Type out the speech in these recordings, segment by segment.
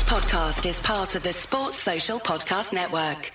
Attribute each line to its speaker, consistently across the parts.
Speaker 1: podcast is part of the Sports Social Podcast Network.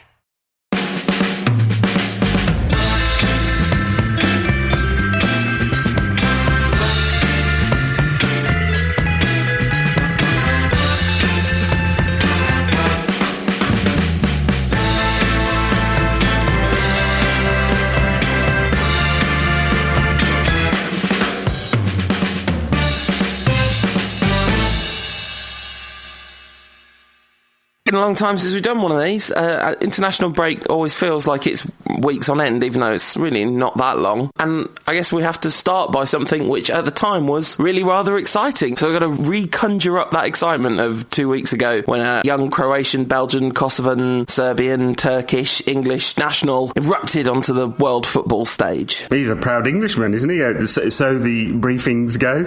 Speaker 2: A long time since we've done one of these. International break always feels like it's weeks on end, even though it's really not that long. And I guess we have to start by something which at the time was really rather exciting. So we've got to reconjure up that excitement of 2 weeks ago when a young Croatian, Belgian, Kosovan, Serbian, Turkish, English national erupted onto the world football stage.
Speaker 3: He's a proud Englishman, isn't he? So the briefings go,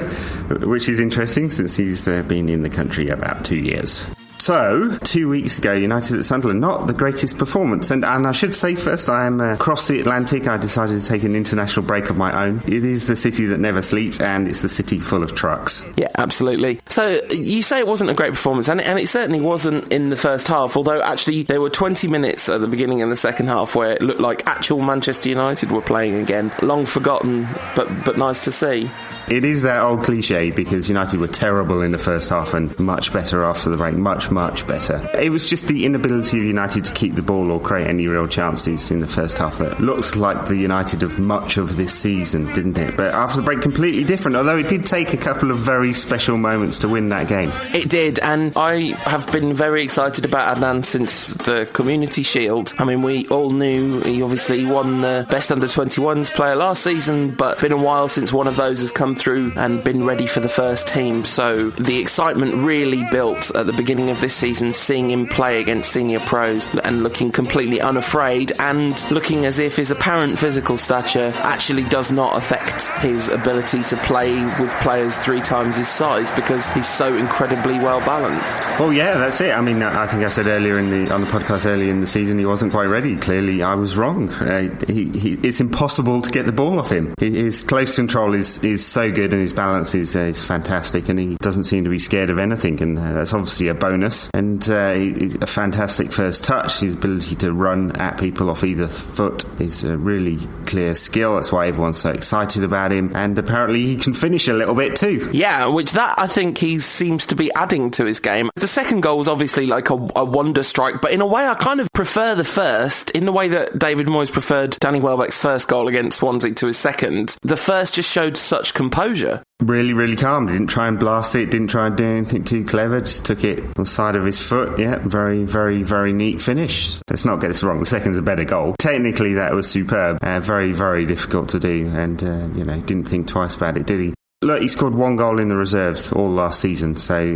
Speaker 3: which is interesting since he's been in the country about 2 years. So, 2 weeks ago, United at Sunderland, not the greatest performance. And I should say first, I am across the Atlantic. I decided to take an international break of my own. It is the city that never sleeps, and it's the city full of trucks.
Speaker 2: Yeah, absolutely. So, you say it wasn't a great performance, and it certainly wasn't in the first half, although actually there were 20 minutes at the beginning of the second half where it looked like actual Manchester United were playing again. Long forgotten, but nice to see.
Speaker 3: It is that old cliche, because United were terrible in the first half and much better after the break, much better. It was just the inability of United to keep the ball or create any real chances in the first half that looks like the United of much of this season, didn't it? But after the break, completely different, although it did take a couple of very special moments to win that game.
Speaker 2: It did, and I have been very excited about Adnan since the Community Shield. I mean, we all knew he obviously won the Best Under-21s player last season, but it's been a while since one of those has come through and been ready for the first team, so the excitement really built at the beginning of this season, seeing him play against senior pros and looking completely unafraid and looking as if his apparent physical stature actually does not affect his ability to play with players 3 times his size, because he's so incredibly well balanced.
Speaker 3: Well, yeah, that's it. I mean, I think I said earlier on the podcast earlier in the season he wasn't quite ready. Clearly I was wrong. It's impossible to get the ball off him. His close control is so good, and his balance is fantastic, and he doesn't seem to be scared of anything, and that's obviously a bonus. And a fantastic first touch. His ability to run at people off either foot is a really clear skill. That's why everyone's so excited about him, and apparently he can finish a little bit too.
Speaker 2: Yeah, which that I think he seems to be adding to his game. The second goal was obviously like a wonder strike, but in a way I kind of prefer the first, in the way that David Moyes preferred Danny Welbeck's first goal against Swansea to his second. The first just showed such composure.
Speaker 3: Really calm. Didn't try and blast it, didn't try and do anything too clever, just took it on the side of his foot. Yeah, very neat finish. Let's not get this wrong, the second's a better goal. Technically that was superb. Very difficult to do, and didn't think twice about it, did he? Look, he scored 1 goal in the reserves all last season, so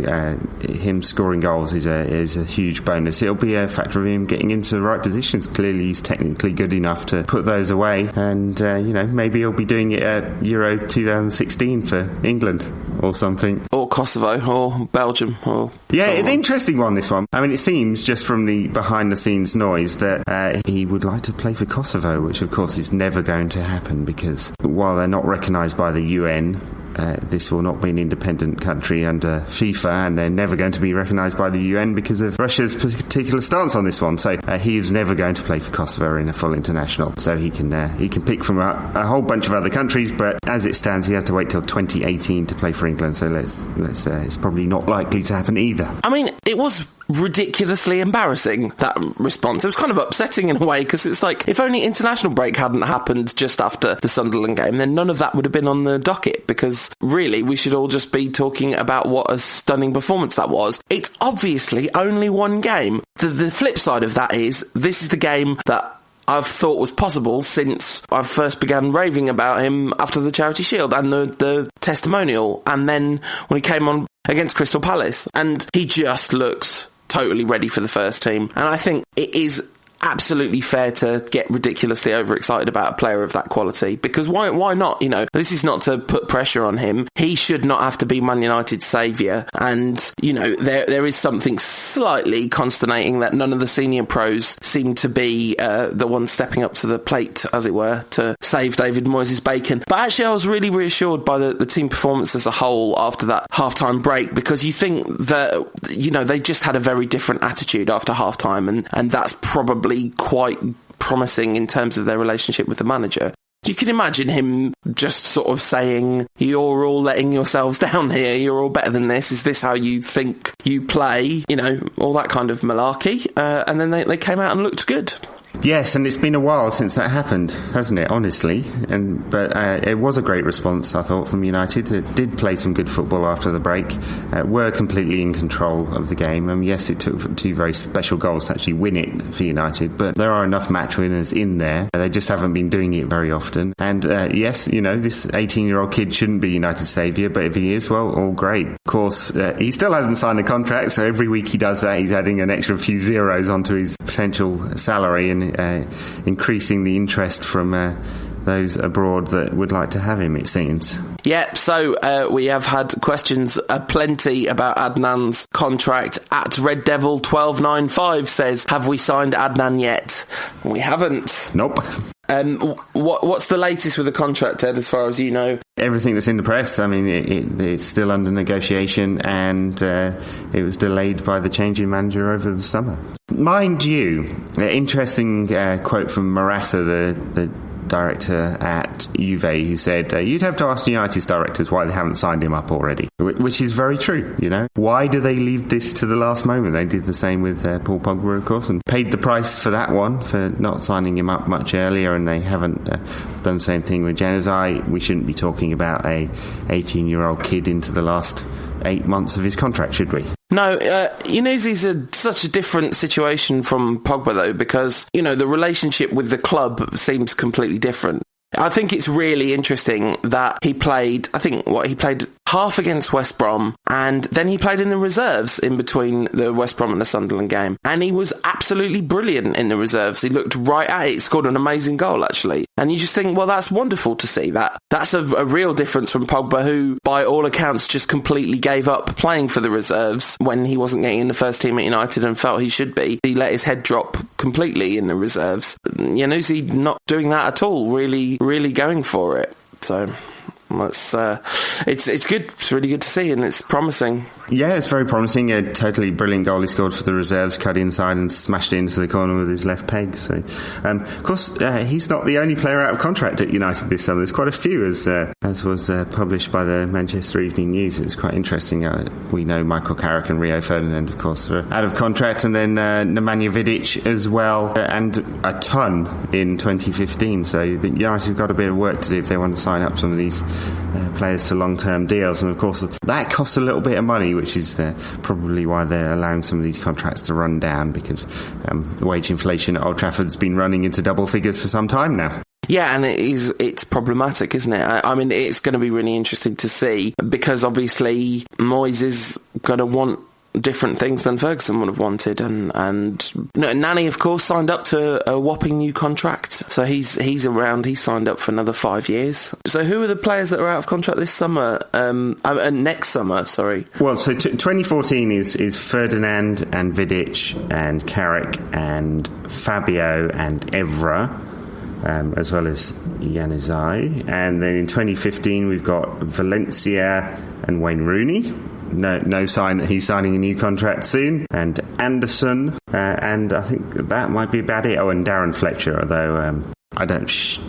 Speaker 3: him scoring goals is a huge bonus. It'll be a factor of him getting into the right positions. Clearly he's technically good enough to put those away, and maybe he'll be doing it at Euro 2016 for England or something.
Speaker 2: Or Kosovo, or Belgium, or...
Speaker 3: Yeah, it's an interesting one, this one. I mean, it seems, just from the behind-the-scenes noise, that he would like to play for Kosovo, which of course is never going to happen, because while they're not recognised by the UN... this will not be an independent country under FIFA, and they're never going to be recognised by the UN because of Russia's particular stance on this one. So he is never going to play for Kosovo in a full international. So he can pick from a whole bunch of other countries, but as it stands, he has to wait till 2018 to play for England. So let's it's probably not likely to happen either.
Speaker 2: I mean, it was ridiculously embarrassing, that response. It was kind of upsetting in a way, because it's like, if only international break hadn't happened just after the Sunderland game, then none of that would have been on the docket, because really we should all just be talking about what a stunning performance that was. It's obviously only one game. The flip side of that is, this is the game that I've thought was possible since I first began raving about him after the Charity Shield and the testimonial, and then when he came on against Crystal Palace, and he just looks totally ready for the first team. And I think it is absolutely fair to get ridiculously overexcited about a player of that quality, because why not? This is not to put pressure on him. He should not have to be Man United's saviour, and there is something slightly consternating that none of the senior pros seem to be the ones stepping up to the plate, as it were, to save David Moyes' bacon. But actually I was really reassured by the team performance as a whole after that half-time break, because you think that they just had a very different attitude after half-time, and that's probably quite promising in terms of their relationship with the manager. You can imagine him just sort of saying, "You're all letting yourselves down here, you're all better than this, is this how you think you play?" All that kind of malarkey. And then they came out and looked good.
Speaker 3: Yes, and it's been a while since that happened, hasn't it, honestly? But it was a great response, I thought, from United. It did play some good football after the break, were completely in control of the game. Yes, it took 2 very special goals to actually win it for United, but there are enough match winners in there. They just haven't been doing it very often. And yes, this 18-year-old kid shouldn't be United's saviour, but if he is, well, all great. Of course, he still hasn't signed a contract, so every week he does that, he's adding an extra few zeros onto his potential salary, and increasing the interest from those abroad that would like to have him, it seems.
Speaker 2: Yep, so we have had questions aplenty about Adnan's contract. At Red Devil 1295 says, "Have we signed Adnan yet?" We haven't.
Speaker 3: Nope.
Speaker 2: What's the latest with the contract, Ed, as far as you know?
Speaker 3: Everything that's in the press. It's still under negotiation, and it was delayed by the change in manager over the summer. Mind you, interesting quote from Morata, the director at Juve, who said, "You'd have to ask United's directors why they haven't signed him up already," which is very true. Why do they leave this to the last moment? They did the same with Paul Pogba, of course, and paid the price for that one, for not signing him up much earlier, and they haven't done the same thing with Januzaj. We shouldn't be talking about a 18-year-old kid into the last 8 months of his contract, should we?
Speaker 2: No, Januzaj's such a different situation from Pogba, though, because, the relationship with the club seems completely different. I think it's really interesting that he played, he played half against West Brom, and then he played in the reserves in between the West Brom and the Sunderland game. And he was absolutely brilliant in the reserves. He looked right at it, scored an amazing goal, actually. And you just think, well, that's wonderful to see that. That's a real difference from Pogba, who, by all accounts, just completely gave up playing for the reserves when he wasn't getting in the first team at United and felt he should be. He let his head drop completely in the reserves. Januzaj not doing that at all, really going for it. So it's good. It's really good to see, and it's promising.
Speaker 3: Yeah, it's very promising. A totally brilliant goal he scored for the reserves, cut inside and smashed it into the corner with his left peg. So, of course, he's not the only player out of contract at United this summer. There's quite a few, as was published by the Manchester Evening News. It was quite interesting. We know Michael Carrick and Rio Ferdinand, of course, are out of contract, and then Nemanja Vidic as well, and a ton in 2015. So United have got a bit of work to do if they want to sign up some of these players to long-term deals, and of course that costs a little bit of money, which is probably why they're allowing some of these contracts to run down, because wage inflation at Old Trafford's been running into double figures for some time now.
Speaker 2: Yeah, and it's problematic, isn't it? I mean, it's going to be really interesting to see, because obviously Moyes is going to want different things than Ferguson would have wanted, and Nani, of course, signed up to a whopping new contract, so he's around. He's signed up for another 5 years. So who are the players that are out of contract this summer? Next summer, sorry.
Speaker 3: Well, so 2014 is Ferdinand and Vidic and Carrick and Fabio and Evra, as well as Januzaj, and then in 2015 we've got Valencia and Wayne Rooney. No sign that he's signing a new contract soon. And Anderson, and I think that might be about it. Oh, and Darren Fletcher, although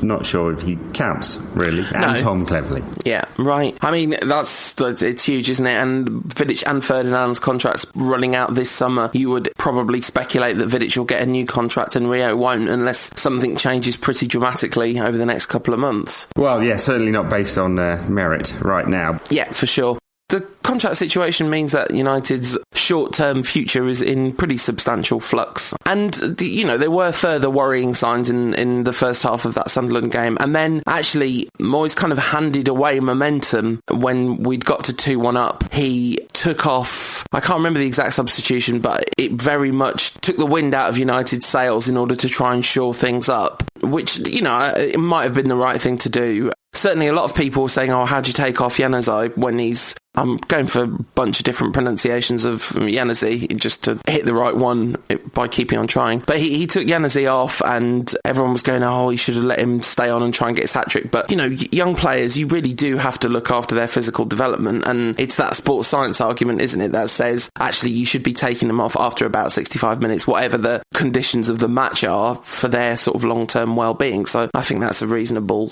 Speaker 3: not sure if he counts, really. And Tom Cleverley.
Speaker 2: Yeah, right. I mean, it's huge, isn't it? And Vidic and Ferdinand's contracts running out this summer. You would probably speculate that Vidic will get a new contract and Rio won't, unless something changes pretty dramatically over the next couple of months.
Speaker 3: Well, yeah, certainly not based on merit right now.
Speaker 2: Yeah, for sure. the contract situation means that United's short-term future is in pretty substantial flux. And, there were further worrying signs in the first half of that Sunderland game. And then, actually, Moyes kind of handed away momentum when we'd got to 2-1 up. He took off, I can't remember the exact substitution, but it very much took the wind out of United's sails in order to try and shore things up, which, it might have been the right thing to do. Certainly a lot of people were saying, how'd you take off Januzaj when he's... I'm going for a bunch of different pronunciations of Januzaj just to hit the right one by keeping on trying. But he took Januzaj off and everyone was going, he should have let him stay on and try and get his hat-trick. But, young players, you really do have to look after their physical development. And it's that sports science argument, isn't it, that says, actually, you should be taking them off after about 65 minutes, whatever the conditions of the match are for their sort of long-term well-being. So I think that's a reasonable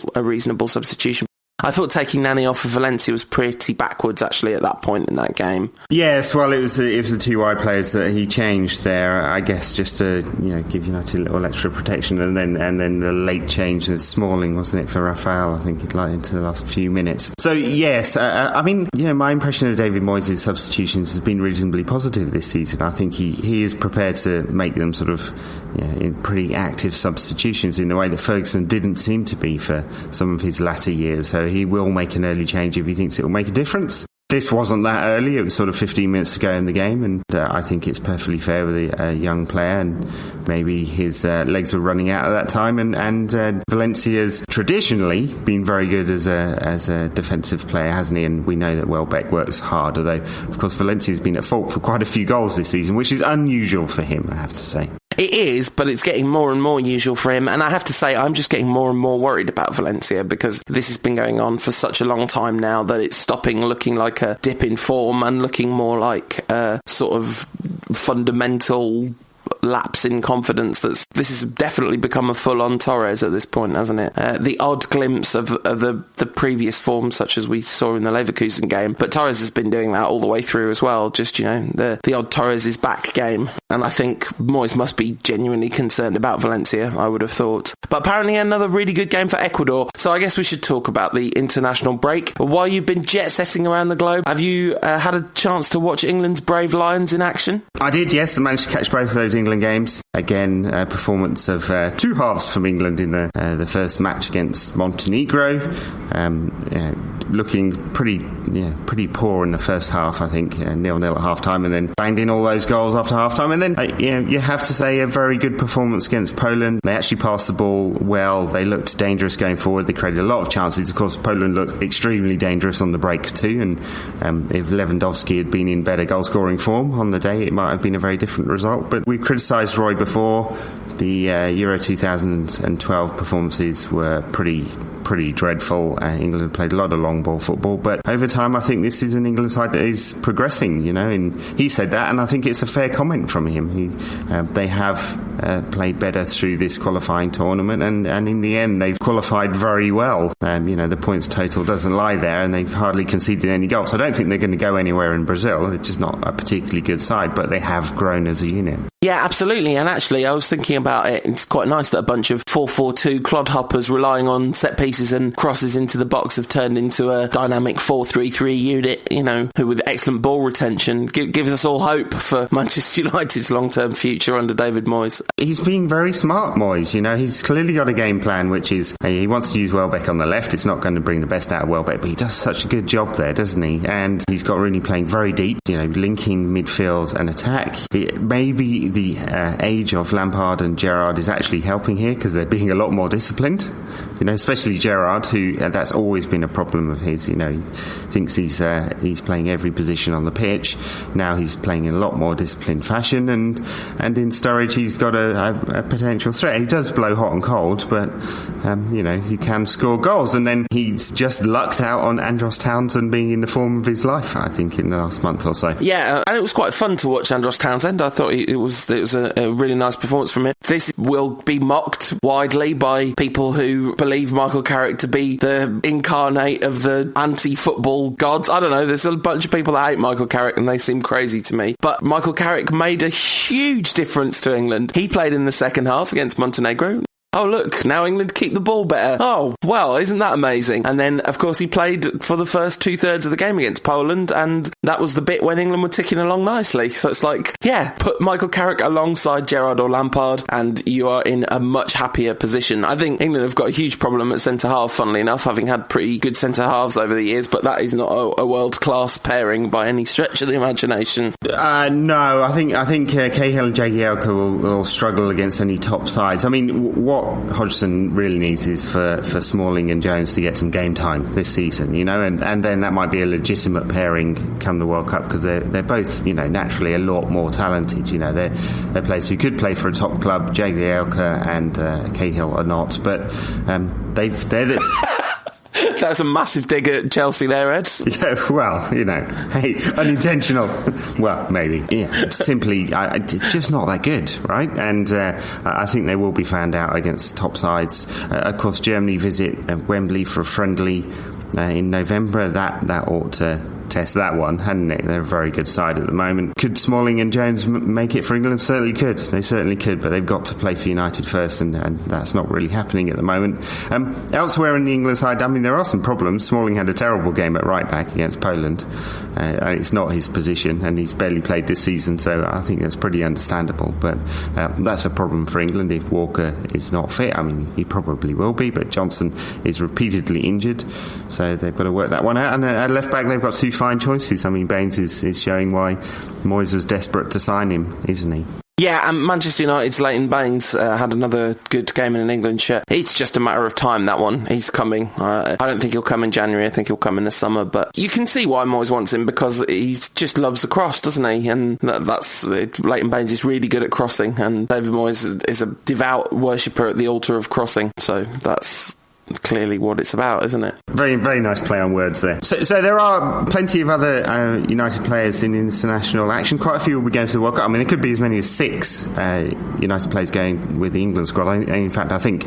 Speaker 2: substitution. I thought taking Nani off of Valencia was pretty backwards, actually, at that point in that game.
Speaker 3: Yes, well, it was the two wide players that he changed there, I guess, just to give United a little extra protection, and then the late change with Smalling, wasn't it, for Rafael? I think it into the last few minutes. So yes, my impression of David Moyes' substitutions has been reasonably positive this season. I think he is prepared to make them sort of in pretty active substitutions in the way that Ferguson didn't seem to be for some of his latter years. So he will make an early change if he thinks it will make a difference. This wasn't that early. It was sort of 15 minutes to go in the game, and I think it's perfectly fair with a young player, and maybe his legs were running out at that time, and Valencia's traditionally been very good as a defensive player, hasn't he? And we know that Welbeck works hard, although, of course, Valencia's been at fault for quite a few goals this season, which is unusual for him, I have to say.
Speaker 2: It is, but it's getting more and more usual for him. And I have to say, I'm just getting more and more worried about Valencia because this has been going on for such a long time now that it's stopping looking like a dip in form and looking more like a sort of fundamental lapse in confidence. This has definitely become a full-on Torres at this point, hasn't it? The odd glimpse of the previous form, such as we saw in the Leverkusen game, but Torres has been doing that all the way through as well. Just the odd Torres is back game, and I think Moyes must be genuinely concerned about Valencia, I would have thought. But apparently another really good game for Ecuador, so I guess we should talk about the international break. While you've been jet-setting around the globe, have you had a chance to watch England's Brave Lions in action?
Speaker 3: I did, yes. I managed to catch both of those England games. Again, a performance of two halves from England in the first match against Montenegro. Looking pretty poor in the first half, I think, 0-0 at half-time, and then banged in all those goals after half-time. And then, you have to say, a very good performance against Poland. They actually passed the ball well. They looked dangerous going forward. They created a lot of chances. Of course, Poland looked extremely dangerous on the break too, and if Lewandowski had been in better goal-scoring form on the day, it might have been a very different result. But we've criticised Roy before. The Euro 2012 performances were pretty dreadful. England played a lot of long ball football, but over time I think this is an England side that is progressing, and he said that, and I think it's a fair comment from him. They have played better through this qualifying tournament, and in the end they've qualified very well. The points total doesn't lie there, and they've hardly conceded any goals. I don't think they're going to go anywhere in Brazil. They're just not a particularly good side, but they have grown as a unit.
Speaker 2: Yeah, absolutely. And actually, I was thinking about it. It's quite nice that a bunch of 4-4-2 clodhoppers relying on set pieces and crosses into the box have turned into a dynamic 4-3-3 unit, who with excellent ball retention gives us all hope for Manchester United's long-term future under David Moyes.
Speaker 3: He's being very smart, Moyes. He's clearly got a game plan, which is he wants to use Welbeck on the left. It's not going to bring the best out of Welbeck, but he does such a good job there, doesn't he? And he's got really playing very deep, linking midfield and attack. Maybe the age of Lampard and Gerrard is actually helping here because they're being a lot more disciplined, especially Gerrard, who that's always been a problem of his. He thinks he's playing every position on the pitch. Now he's playing in a lot more disciplined fashion, and in Sturridge he's got a potential threat. He does blow hot and cold, but he can score goals, and then he's just lucked out on Andros Townsend being in the form of his life, I think, in the last month or so.
Speaker 2: Yeah, and it was quite fun to watch Andros Townsend. I thought it was a really nice performance from him. This will be mocked widely by people who believe Michael Carrick to be the incarnate of the anti-football gods. I don't know, there's a bunch of people that hate Michael Carrick and they seem crazy to me. But Michael Carrick made a huge difference to England. He played in the second half against Montenegro. oh look, now England keep the ball better. Oh, well, isn't that amazing? And then, of course, he played for the first 2/3 of the game against Poland, and that was the bit when England were ticking along nicely. So it's like, yeah, put Michael Carrick alongside Gerrard or Lampard, and you are in a much happier position. I think England have got a huge problem at centre-half, funnily enough, having had pretty good centre-halves over the years, but that is not a world-class pairing by any stretch of the imagination.
Speaker 3: No, I think Cahill and Jagielka will struggle against any top sides. I mean, what Hodgson really needs is for Smalling and Jones to get some game time this season, you know, and then that might be a legitimate pairing come the World Cup, because they're both, you know, naturally a lot more talented. You know, they're players who could play for a top club. Jagielka and Cahill are not, but they're
Speaker 2: That's a massive dig at Chelsea there, Ed.
Speaker 3: Yeah, well, you know, hey, unintentional. Well, maybe. Yeah, simply, just not that good, right? And I think they will be found out against top sides. Of course, Germany visit Wembley for a friendly in November. That ought to test that one, hadn't it? They're a very good side at the moment. Could Smalling and Jones make it for England? Certainly could. They certainly could, but they've got to play for United first, and that's not really happening at the moment. Elsewhere in the England side, I mean, there are some problems. Smalling had a terrible game at right back against Poland. It's not his position, and he's barely played this season, so I think that's pretty understandable. But that's a problem for England if Walker is not fit. I mean, he probably will be, but Johnson is repeatedly injured, so they've got to work that one out. And at left back, they've got two fine choices. I mean, Baines is showing why Moyes was desperate to sign him, isn't he?
Speaker 2: Yeah, and Manchester United's Leighton Baines had another good game in an England shirt. It's just a matter of time, that one. He's coming. I don't think he'll come in January. I think he'll come in the summer. But you can see why Moyes wants him, because he just loves the cross, doesn't he? And that's Leighton Baines is really good at crossing, and David Moyes is a devout worshipper at the altar of crossing. So that's clearly what it's about, isn't it?
Speaker 3: Very, very nice play on words there. So there are plenty of other United players in international action. Quite a few will be going to the World Cup. I mean, there could be as many as 6 United players going with the England squad. In fact, I think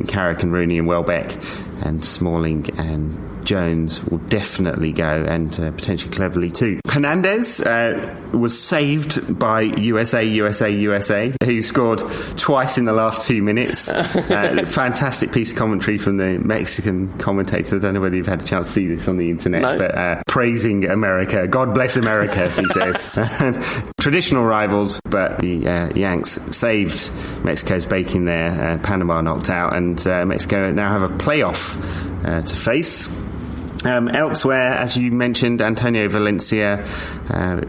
Speaker 3: Carrick and Rooney and Welbeck and Smalling and Jones will definitely go, and potentially Cleverley too. Hernandez was saved by USA, who scored twice in the last 2 minutes. Fantastic piece of commentary from the Mexican commentator. I don't know whether you've had a chance to see this on the internet, no. But praising America. God bless America, he says. Traditional rivals, but the Yanks saved Mexico's bacon there. Panama knocked out, and Mexico now have a playoff to face. Elsewhere, as you mentioned, Antonio Valencia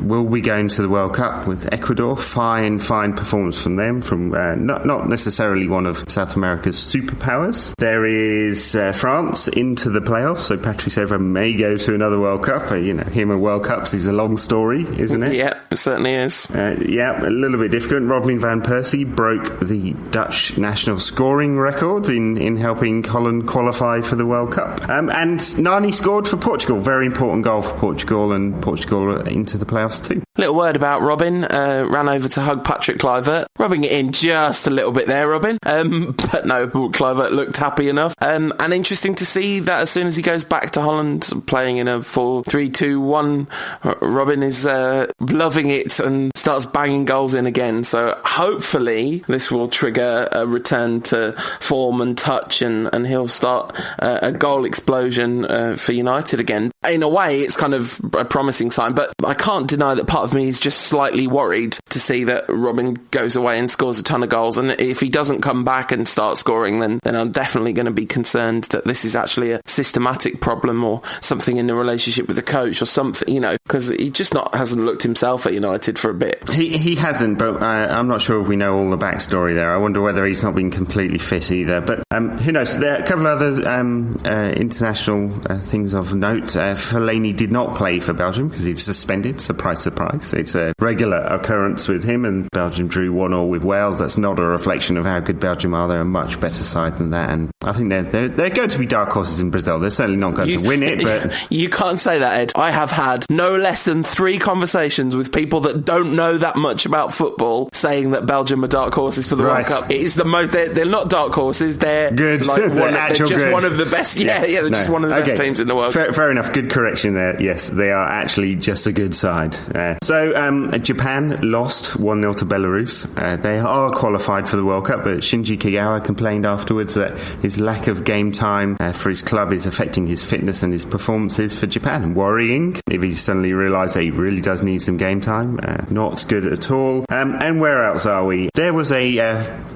Speaker 3: will be going to the World Cup with Ecuador. Fine performance from them, from not necessarily one of South America's superpowers. There is France into the playoffs, so Patrice Evra may go to another World Cup. You know, him and World Cups is a long story, isn't it?
Speaker 2: Yeah, it certainly is.
Speaker 3: Yeah, a little bit difficult. Robin van Persie broke the Dutch national scoring record in helping Holland qualify for the World Cup. And Nani scored for Portugal. Very important goal for Portugal, and Portugal into the playoffs too.
Speaker 2: Little word about Robin. Ran over to hug Patrick Kluivert, rubbing it in just a little bit there, Robin. But no, Kluivert looked happy enough. And interesting to see that as soon as he goes back to Holland, playing in a 4-3-2-1, Robin is loving it and starts banging goals in again. So hopefully this will trigger a return to form and touch, and he'll start a goal explosion for United again. In a way, it's kind of a promising sign, but I can't deny that part of me is just slightly worried to see that Robin goes away and scores a ton of goals, and if he doesn't come back and start scoring, then I'm definitely going to be concerned that this is actually a systematic problem or something in the relationship with the coach or something, you know, because he just hasn't looked himself at United for a bit.
Speaker 3: He hasn't, but I'm not sure if we know all the backstory there. I wonder whether he's not been completely fit either, but who knows. There are a couple of other international things of note. Fellaini did not play for Belgium because he was suspended. Surprise, surprise. It's a regular occurrence with him, and Belgium drew 1-1 with Wales. That's not a reflection of how good Belgium are. They're a much better side than that, and I think they're going to be dark horses in Brazil. They're certainly not going to win it, but...
Speaker 2: You can't say that, Ed. I have had no less than 3 conversations with people that don't know that much about football saying that Belgium are dark horses for the World Cup. It is the most... They're not dark horses. They're
Speaker 3: good.
Speaker 2: Like
Speaker 3: they're
Speaker 2: just
Speaker 3: good.
Speaker 2: One of the best... Yeah, they're just one of the best teams in the world.
Speaker 3: Fair enough. Good correction there. Yes, they are actually just a good side. So Japan lost lost 1-0 to Belarus. They are qualified for the World Cup, but Shinji Kagawa complained afterwards that his lack of game time for his club is affecting his fitness and his performances for Japan. Worrying if he suddenly realised that he really does need some game time. Not good at all. And where else are we? There was a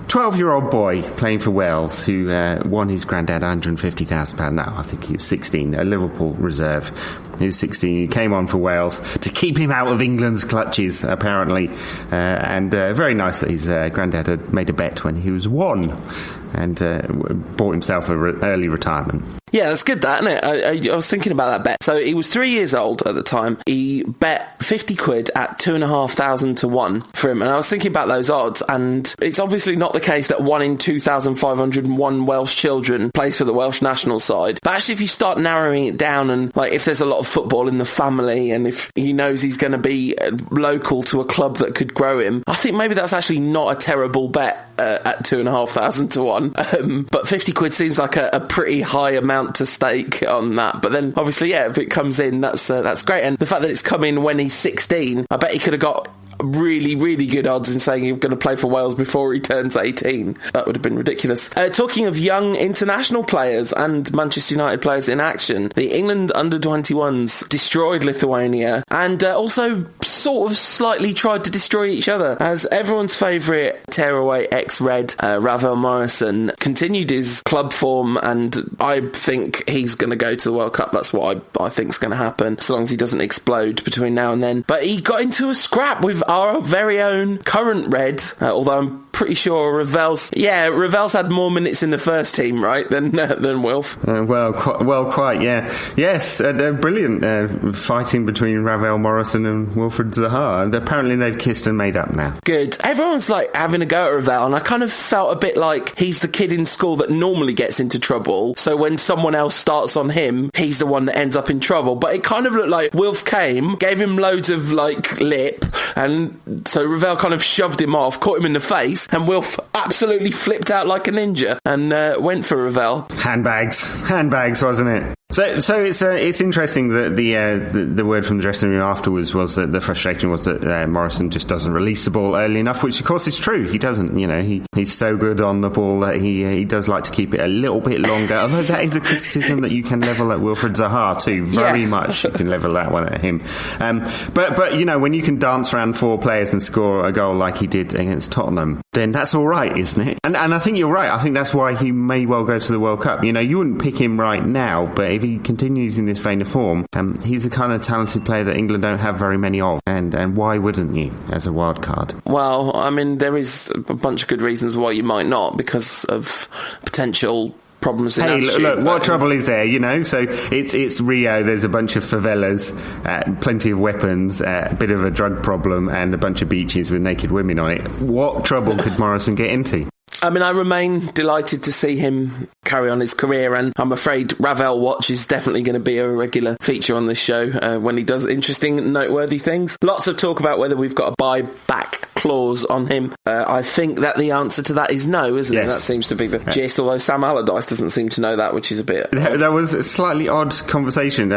Speaker 3: 12-year-old boy playing for Wales who won his granddad £150,000 now. I think he was 16, a Liverpool reserve. He was 16. He came on for Wales to keep him out of England's clutches, apparently. And very nice that his granddad had made a bet when he was 1 and bought himself an early retirement.
Speaker 2: Yeah, that's good, that, isn't it? I was thinking about that bet. So he was 3 years old at the time. He bet 50 quid at 2,500 to 1 for him. And I was thinking about those odds, and it's obviously not the case that 1 in 2,501 Welsh children plays for the Welsh national side. But actually, if you start narrowing it down, and like if there's a lot of football in the family, and if he knows he's going to be local to a club that could grow him, I think maybe that's actually not a terrible bet at 2,500 to 1. But 50 quid seems like a pretty high amount to stake on that. But then obviously, yeah, if it comes in, that's great. And the fact that it's come in when he's 16, I bet he could have got really, really good odds in saying he's going to play for Wales before he turns 18. That would have been ridiculous. Talking of young international players and Manchester United players in action, the England under-21s destroyed Lithuania and also sort of slightly tried to destroy each other, as everyone's favourite tearaway ex-Red, Ravel Morrison, continued his club form, and I think he's going to go to the World Cup. That's what I think's going to happen, as long as he doesn't explode between now and then. But he got into a scrap with our very own current Red, although I'm pretty sure Ravel's had more minutes in the first team, right, than Wilf.
Speaker 3: Quite, yeah. Yes, brilliant fighting between Ravel Morrison and Wilfred Zaha. Apparently they've kissed and made up now.
Speaker 2: Good. Everyone's like having a go at Ravel, and I kind of felt a bit like he's the kid in school that normally gets into trouble, so when someone else starts on him, he's the one that ends up in trouble. But it kind of looked like Wilf came, gave him loads of like lip, and so Ravel kind of shoved him off, caught him in the face, and Wilf absolutely flipped out like a ninja and went for Ravel.
Speaker 3: Handbags, wasn't it? So it's interesting that the word from the dressing room afterwards was that the frustration was that Morrison just doesn't release the ball early enough, which of course is true. He doesn't, he's so good on the ball that he does like to keep it a little bit longer. Although that is a criticism that you can level at Wilfred Zaha too, very much. You can level that one at him. But when you can dance around 4 players and score a goal like he did against Tottenham, then that's all right, isn't it? And I think you're right. I think that's why he may well go to the World Cup. You wouldn't pick him right now, but if he continues in this vein of form, he's the kind of talented player that England don't have very many of, and why wouldn't you as a wild card? Well,
Speaker 2: I mean, there is a bunch of good reasons why you might not, because of potential problems in
Speaker 3: look, what trouble is there, So it's Rio, there's a bunch of favelas, plenty of weapons, a bit of a drug problem, and a bunch of beaches with naked women on it. What trouble could Morrison get into?
Speaker 2: I mean, I remain delighted to see him carry on his career, and I'm afraid Ravel Watch is definitely going to be a regular feature on this show when he does interesting, noteworthy things. Lots of talk about whether we've got a buy-back clause on him. I think that the answer to that is no, isn't it? That seems to be the gist, although Sam Allardyce doesn't seem to know that, which is a bit...
Speaker 3: There was a slightly odd conversation,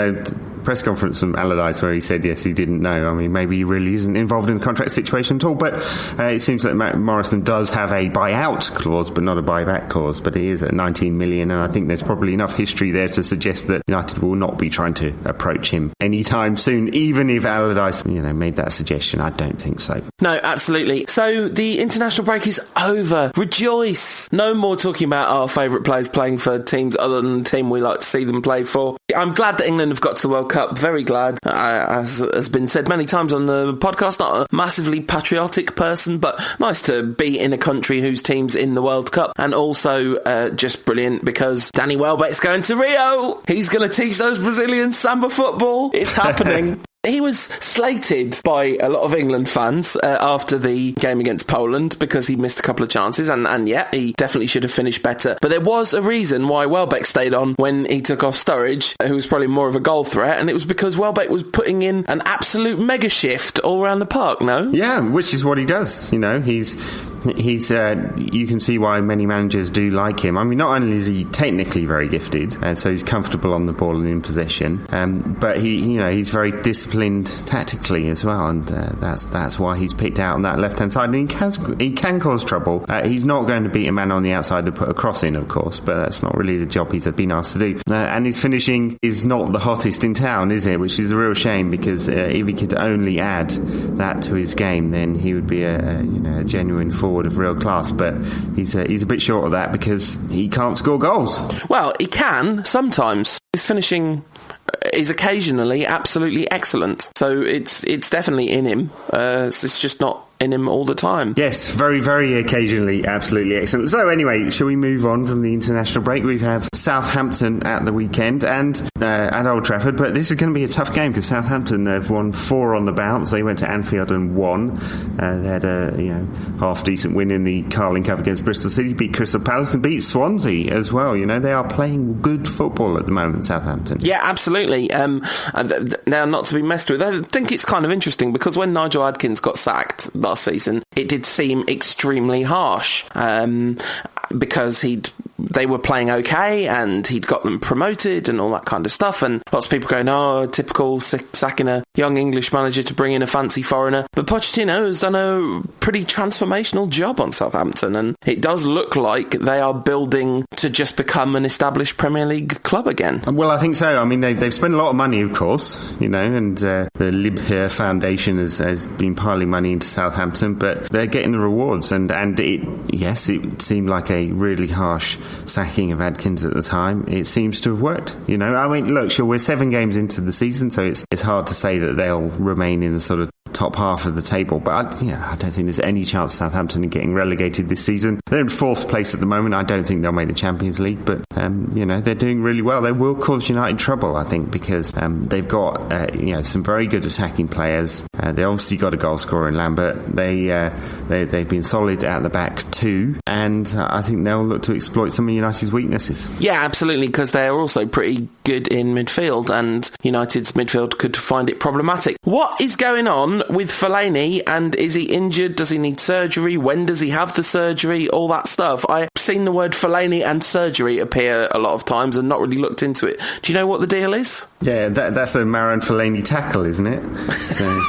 Speaker 3: press conference from Allardyce, where he said yes, he didn't know. I mean, maybe he really isn't involved in the contract situation at all, but it seems that Morrison does have a buyout clause, but not a buyback clause, but it is at 19 million, and I think there's probably enough history there to suggest that United will not be trying to approach him anytime soon, even if Allardyce made that suggestion. I don't think so.
Speaker 2: No, absolutely. So the international break is over. Rejoice! No more talking about our favourite players playing for teams other than the team we like to see them play for. I'm glad that England have got to the World Cup. Very glad. As has been said many times on the podcast, not a massively patriotic person, but nice to be in a country whose team's in the World Cup, and also just brilliant because Danny Welbeck's going to Rio. He's going to teach those Brazilians samba football. It's happening. He was slated by a lot of England fans after the game against Poland because he missed a couple of chances, and he definitely should have finished better. But there was a reason why Welbeck stayed on when he took off Sturridge, who was probably more of a goal threat, and it was because Welbeck was putting in an absolute mega shift all around the park, no?
Speaker 3: Yeah, which is what he does. He's you can see why many managers do like him. I mean, not only is he technically very gifted, so he's comfortable on the ball and in possession, but he's very disciplined tactically as well, and that's why he's picked out on that left-hand side. And he can cause trouble. He's not going to beat a man on the outside to put a cross in, of course, but that's not really the job he's been asked to do. And his finishing is not the hottest in town, is it? Which is a real shame, because if he could only add that to his game, then he would be a genuine forward of real class. But he's a bit short of that because he can't score goals.
Speaker 2: Well, he can sometimes. His finishing is occasionally absolutely excellent, so it's definitely in him. It's just not in him all the time.
Speaker 3: Yes, very, very occasionally absolutely excellent. So anyway, shall we move on from the international break? We have Southampton at the weekend and at Old Trafford, but this is going to be a tough game because Southampton have won 4 on the bounce. They went to Anfield and won. They had a half decent win in the Carling Cup against Bristol City, beat Crystal Palace and beat Swansea as well. They are playing good football at the moment, Southampton.
Speaker 2: Yeah, absolutely. Now, not to be messed with, I think it's kind of interesting because when Nigel Adkins got sacked last season, it did seem extremely harsh because they were playing okay and he'd got them promoted and all that kind of stuff, and lots of people going, oh, typical sacking a young English manager to bring in a fancy foreigner. But Pochettino has done a pretty transformational job on Southampton, and it does look like they are building to just become an established Premier League club again.
Speaker 3: Well, I think so. I mean, they've spent a lot of money, of course, and the Libher Foundation has been piling money into Southampton, but they're getting the rewards, and it seemed like a really harsh sacking of Adkins at the time. It seems to have worked. I mean, look, sure, we're 7 games into the season, so it's hard to say that they'll remain in the sort of top half of the table, but I don't think there's any chance Southampton are getting relegated this season. They're in 4th place at the moment. I don't think they'll make the Champions League, but they're doing really well. They will cause United trouble, I think, because they've got some very good attacking players. They obviously got a goal scorer in Lambert. They've been solid at the back too, and I think they'll look to exploit some of United's weaknesses.
Speaker 2: Yeah, absolutely, because they're also pretty good in midfield, and United's midfield could find it problematic. What is going on with Fellaini, and is he injured? Does he need surgery? When does he have the surgery? All that stuff. I've seen the word Fellaini and surgery appear a lot of times and not really looked into it. Do you know what the deal is?
Speaker 3: Yeah, that's a Marouane Fellaini tackle, isn't it? So...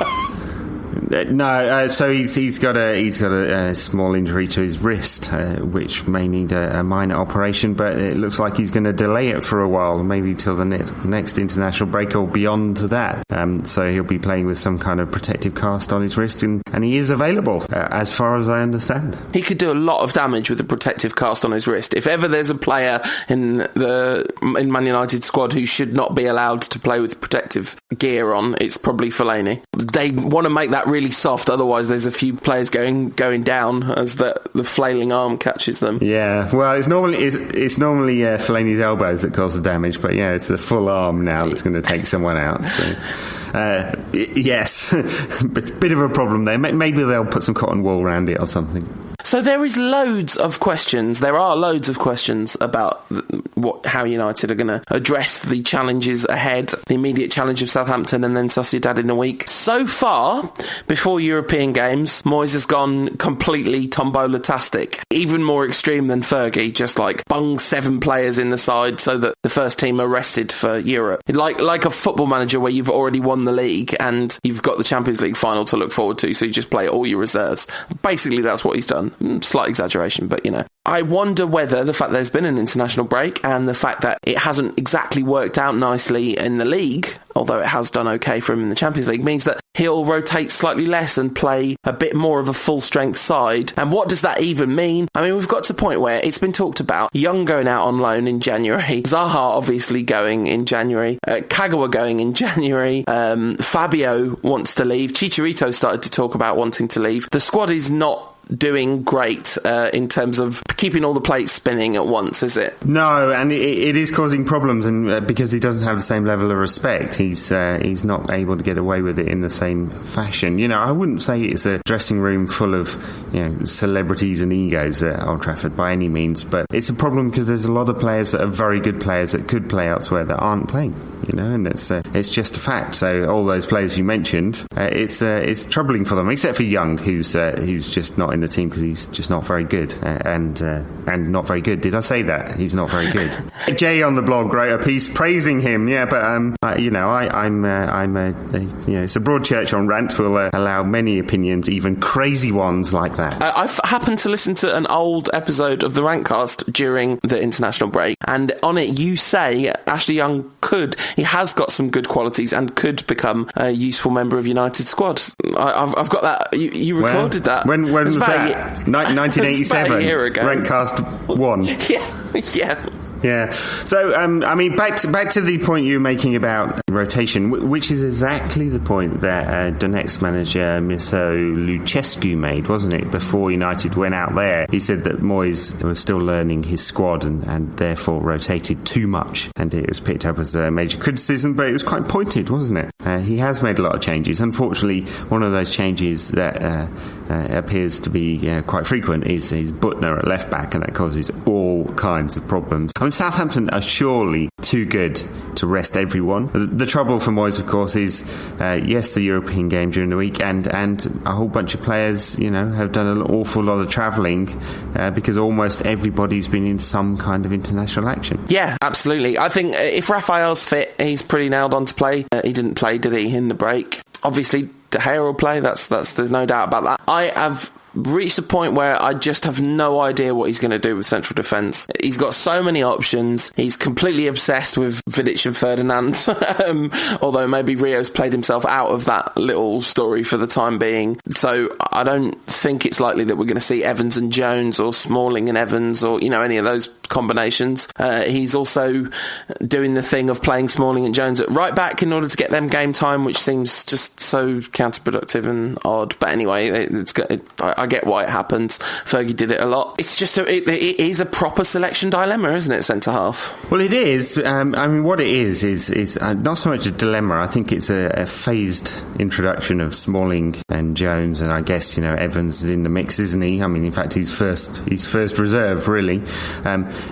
Speaker 3: So he's got a small injury to his wrist, which may need a minor operation, but it looks like he's going to delay it for a while, maybe till the next international break or beyond that. So he'll be playing with some kind of protective cast on his wrist, and he is available, as far as I understand.
Speaker 2: He could do a lot of damage with a protective cast on his wrist. If ever there's a player in Man United squad who should not be allowed to play with protective gear on, it's probably Fellaini. They want to make that really soft, otherwise there's a few players going down as the flailing arm catches them.
Speaker 3: Yeah, well, it's normally Fellaini's elbows that cause the damage, but yeah, it's the full arm now that's going to take someone out. So yes, bit of a problem there. Maybe they'll put some cotton wool around it or something.
Speaker 2: So there are loads of questions about how United are going to address the challenges ahead, the immediate challenge of Southampton and then Sociedad in the week. So far, before European games, Moyes has gone completely tombola-tastic, even more extreme than Fergie, just like bung 7 players in the side so that the first team are rested for Europe. Like a football manager where you've already won the league and you've got the Champions League final to look forward to, so you just play all your reserves. Basically, that's what he's done. Slight exaggeration, but I wonder whether the fact there's been an international break and the fact that it hasn't exactly worked out nicely in the league, although it has done okay for him in the Champions League, means that he'll rotate slightly less and play a bit more of a full-strength side. And what does that even mean? I mean, we've got to the point where it's been talked about Young going out on loan in January, Zaha obviously going in January, Kagawa going in January, Fabio wants to leave, Chicharito started to talk about wanting to leave. The squad is not doing great in terms of keeping all the plates spinning at once, is it?
Speaker 3: No, and it is causing problems, and because he doesn't have the same level of respect, he's not able to get away with it in the same fashion. I wouldn't say it's a dressing room full of celebrities and egos at Old Trafford by any means, but it's a problem because there's a lot of players that are very good players that could play elsewhere that aren't playing. and it's just a fact. So all those players you mentioned, it's troubling for them, except for Young, who's just not in the team because he's just not very good, and not very good. Did I say that? He's not very good. Jay on the blog wrote a piece praising him. Yeah, but it's a broad church on rant. Will allow many opinions, even crazy ones like that.
Speaker 2: I've happened to listen to an old episode of the Rantcast during the international break, and on it you say Ashley Young he has got some good qualities and could become a useful member of United's squad. I've got that. You recorded that.
Speaker 3: When was that? 1987.
Speaker 2: About a year ago.
Speaker 3: Rantcast 1.
Speaker 2: Yeah.
Speaker 3: Yeah. So, back to the point you were making about rotation, which is exactly the point that Donetsk manager Mircea Lucescu made, wasn't it? Before United went out there, he said that Moyes was still learning his squad and therefore rotated too much. And it was picked up as a major criticism, but it was quite pointed, wasn't it? He has made a lot of changes. Unfortunately, one of those changes that appears to be quite frequent is Butner at left back, and that causes all kinds of problems. I mean, Southampton are surely too good to rest everyone. The trouble for Moyes, of course, is yes, the European game during the week, and a whole bunch of players, have done an awful lot of travelling because almost everybody's been in some kind of international action.
Speaker 2: Yeah, absolutely. I think if Raphael's fit, he's pretty nailed on to play. He didn't play, did he, in the break? Obviously, De Gea will play. There's no doubt about that. I have reached a point where I just have no idea what he's going to do with central defence. He's got so many options. He's completely obsessed with Vidic and Ferdinand, although maybe Rio's played himself out of that little story for the time being. So I don't think it's likely that we're going to see Evans and Jones or Smalling and Evans or, any of those combinations. He's also doing the thing of playing Smalling and Jones at right back in order to get them game time, which seems just so counterproductive and odd. But anyway, I get why it happens. Fergie did it a lot. It's just it is a proper selection dilemma, isn't it, centre half?
Speaker 3: Well, it is. What it is not so much a dilemma. I think it's a phased introduction of Smalling and Jones, and I guess Evans is in the mix, isn't he? I mean, in fact, he's first reserve really.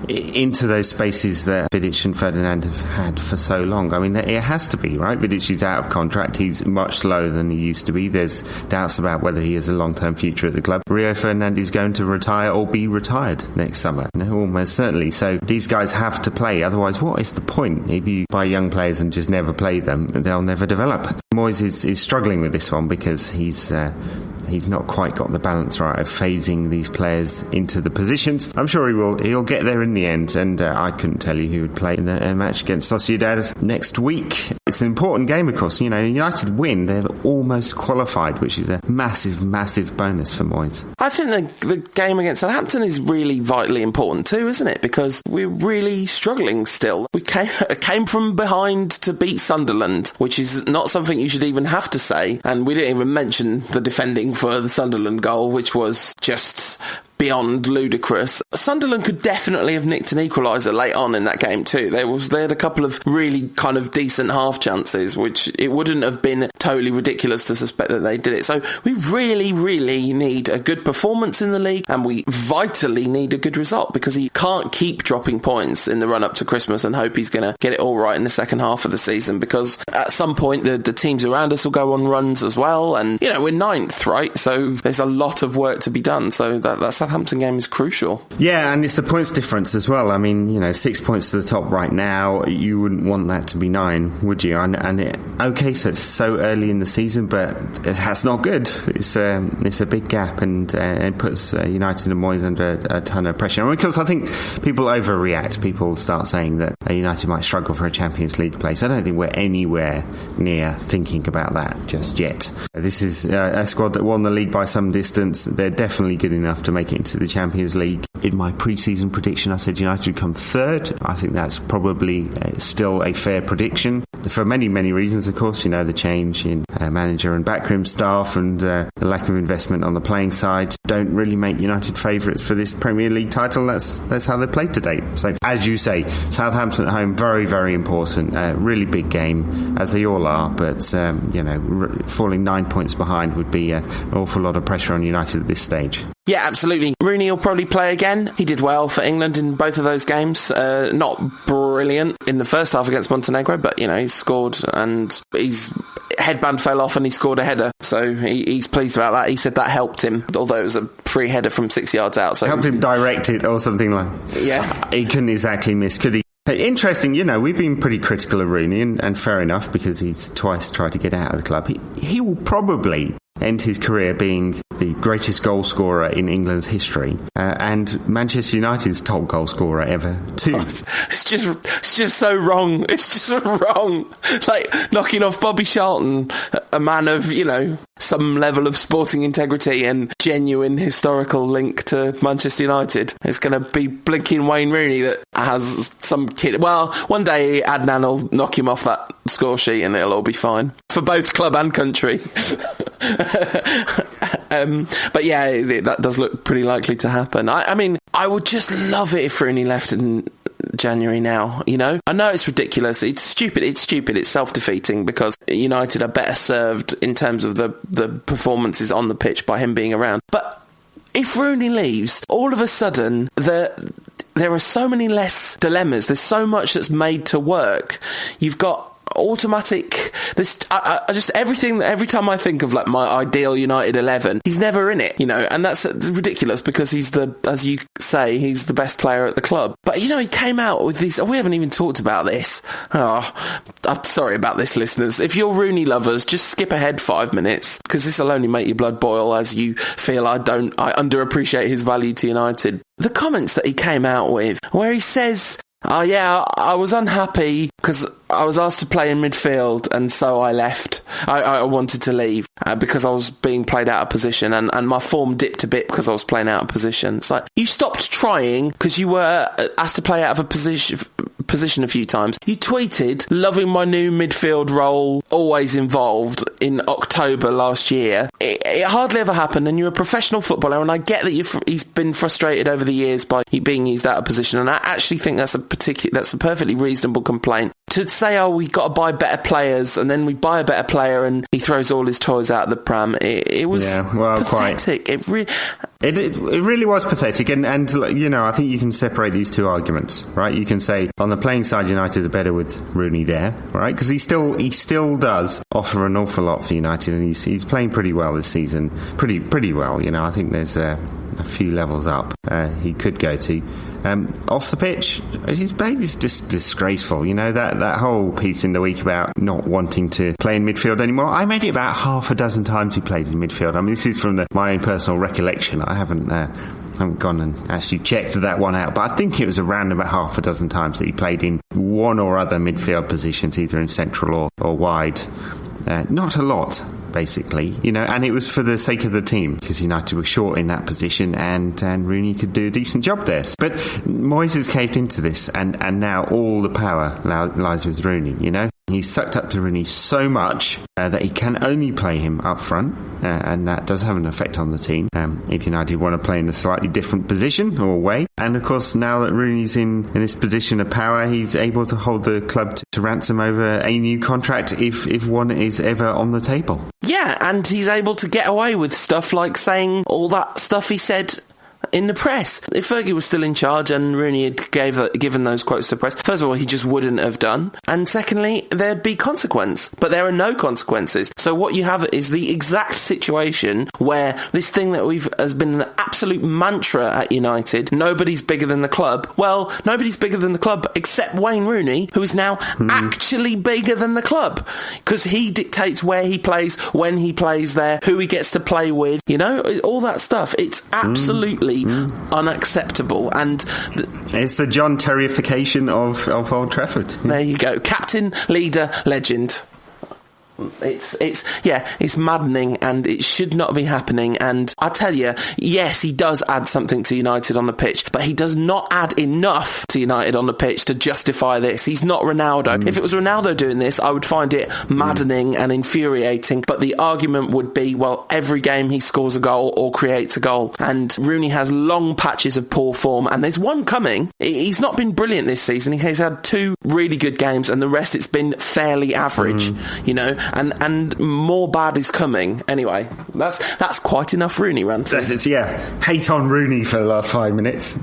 Speaker 3: Into those spaces that Vidic and Ferdinand have had for so long. I mean, it has to be, right? Vidic is out of contract. He's much slower than he used to be. There's doubts about whether he has a long-term future at the club. Rio Ferdinand is going to retire or be retired next summer. Almost certainly. So these guys have to play. Otherwise, what is the point? If you buy young players and just never play them, they'll never develop. Moyes is struggling with this one because he's not quite got the balance right of phasing these players into the positions. I'm sure he will. He'll get there in the end, and I couldn't tell you who would play in a match against Sociedad next week. It's an important game, of course. United win, they're almost qualified, which is a massive, massive bonus for Moyes.
Speaker 2: I think the game against Southampton is really vitally important too, isn't it? Because we're really struggling still. We came from behind to beat Sunderland, which is not something you should even have to say, and we didn't even mention the defending for the Sunderland goal, which was just beyond ludicrous. Sunderland could definitely have nicked an equaliser late on in that game too. They had a couple of really kind of decent half chances, which it wouldn't have been totally ridiculous to suspect that they did it. So we really, really need a good performance in the league, and we vitally need a good result, because he can't keep dropping points in the run-up to Christmas and hope he's going to get it all right in the second half of the season, because at some point the teams around us will go on runs as well, and we're 9th, right? So there's a lot of work to be done. So that Southampton game is crucial.
Speaker 3: Yeah, and it's the points difference as well. I mean, 6 points to the top right now. You wouldn't want that to be 9, would you? Okay, so it's so early in the season, but that's not good. It's a big gap, and it puts United and Moyes under a ton of pressure. Because I think people overreact. People start saying that United might struggle for a Champions League place. I don't think we're anywhere near thinking about that just yet. This is a squad that won the league by some distance. They're definitely good enough to make it into the Champions League. In my pre-season prediction, I said United would come 3rd. I think that's probably still a fair prediction. For many, many reasons, of course. The change in manager and backroom staff, and the lack of investment on the playing side don't really make United favourites for this Premier League title. That's how they played today. So, as you say, Southampton at home, very, very important. Really big game, as they all are. But, falling 9 points behind would be an awful lot of pressure on United at this stage.
Speaker 2: Yeah, absolutely. Rooney will probably play again. He did well for England in both of those games. Not brilliant in the first half against Montenegro, but, he scored and his headband fell off and he scored a header. So he's pleased about that. He said that helped him, although it was a free header from 6 yards out. So
Speaker 3: helped him direct it or something like that.
Speaker 2: Yeah.
Speaker 3: He couldn't exactly miss, could he? Interesting, we've been pretty critical of Rooney, and fair enough, because he's twice tried to get out of the club. He will probably end his career being the greatest goal scorer in England's history, and Manchester United's top goal scorer ever too.
Speaker 2: It's just so wrong. It's just wrong. Like knocking off Bobby Charlton, a man of some level of sporting integrity and genuine historical link to Manchester United. It's going to be blinking Wayne Rooney that has some kid. Well, one day Adnan will knock him off that score sheet and it'll all be fine for both club and country. But yeah, that does look pretty likely to happen. I mean, I would just love it if Rooney left in January now, I know it's ridiculous, it's stupid, it's self-defeating, because United are better served in terms of the performances on the pitch by him being around. But if Rooney leaves, all of a sudden there are so many less dilemmas, there's so much that's made to work. You've got automatic I just every time I think of like my ideal United 11, he's never in it, and that's ridiculous, because he's as you say, he's the best player at the club. But he came out with these, we haven't even talked about this. I'm sorry about this, listeners. If you're Rooney lovers, just skip ahead 5 minutes, because this will only make your blood boil as you feel I underappreciate his value to United. The comments that he came out with, where he says, "Oh yeah, I was unhappy because I was asked to play in midfield, and so I left. I wanted to leave because I was being played out of position, and my form dipped a bit because I was playing out of position." It's like, you stopped trying because you were asked to play out of a position a few times. You tweeted, "Loving my new midfield role, always involved," in October last year. It hardly ever happened, and you're a professional footballer, and I get that he's been frustrated over the years by being used out of position, and I actually think that's a perfectly reasonable complaint. To say, "Oh, we got to buy better players," and then we buy a better player and he throws all his toys out of the pram, it was pathetic.
Speaker 3: Quite. It really was pathetic, and I think you can separate these two arguments, right? You can say on the playing side, United are better with Rooney there, right? Because he still does offer an awful lot for United, and he's playing pretty well this season, pretty well. I think there's a few levels up he could go to. Off the pitch, his behaviour's just disgraceful. That whole piece in the week about not wanting to play in midfield anymore. I made it about half a dozen times he played in midfield. I mean, this is from my own personal recollection. I haven't gone and actually checked that one out, but I think it was around about half a dozen times that he played in one or other midfield positions, either in central or wide. Not a lot, basically, and it was for the sake of the team, because United were short in that position, and Rooney could do a decent job there. But Moyes has caved into this, and now all the power lies with Rooney, He's sucked up to Rooney so much that he can only play him up front, and that does have an effect on the team if United want to play in a slightly different position or way. And of course, now that Rooney's in this position of power, he's able to hold the club to ransom over a new contract if one is ever on the table.
Speaker 2: Yeah, and he's able to get away with stuff like saying all that stuff he said in the press. If Fergie was still in charge and Rooney had given those quotes to the press, first of all, he just wouldn't have done, and secondly, there'd be consequence. But there are no consequences. So what you have is the exact situation where this thing that has been an absolute mantra at United, nobody's bigger than the club. Well, nobody's bigger than the club except Wayne Rooney, who is now actually bigger than the club, because he dictates where he plays, when he plays there, who he gets to play with, all that stuff. It's absolutely unacceptable, and
Speaker 3: it's the John Terryification of Old Trafford.
Speaker 2: There you go, captain, leader, legend. It's maddening, and it should not be happening. And I tell you, yes, he does add something to United on the pitch, but he does not add enough to United on the pitch to justify this. He's not Ronaldo. If it was Ronaldo doing this, I would find it maddening and infuriating, but the argument would be, well, every game he scores a goal or creates a goal, and Rooney has long patches of poor form, and there's one coming. He's not been brilliant this season. He's had 2 really good games, and the rest it's been fairly average, and more bad is coming. Anyway, that's quite enough Rooney ranting.
Speaker 3: Hate on Rooney for the last 5 minutes.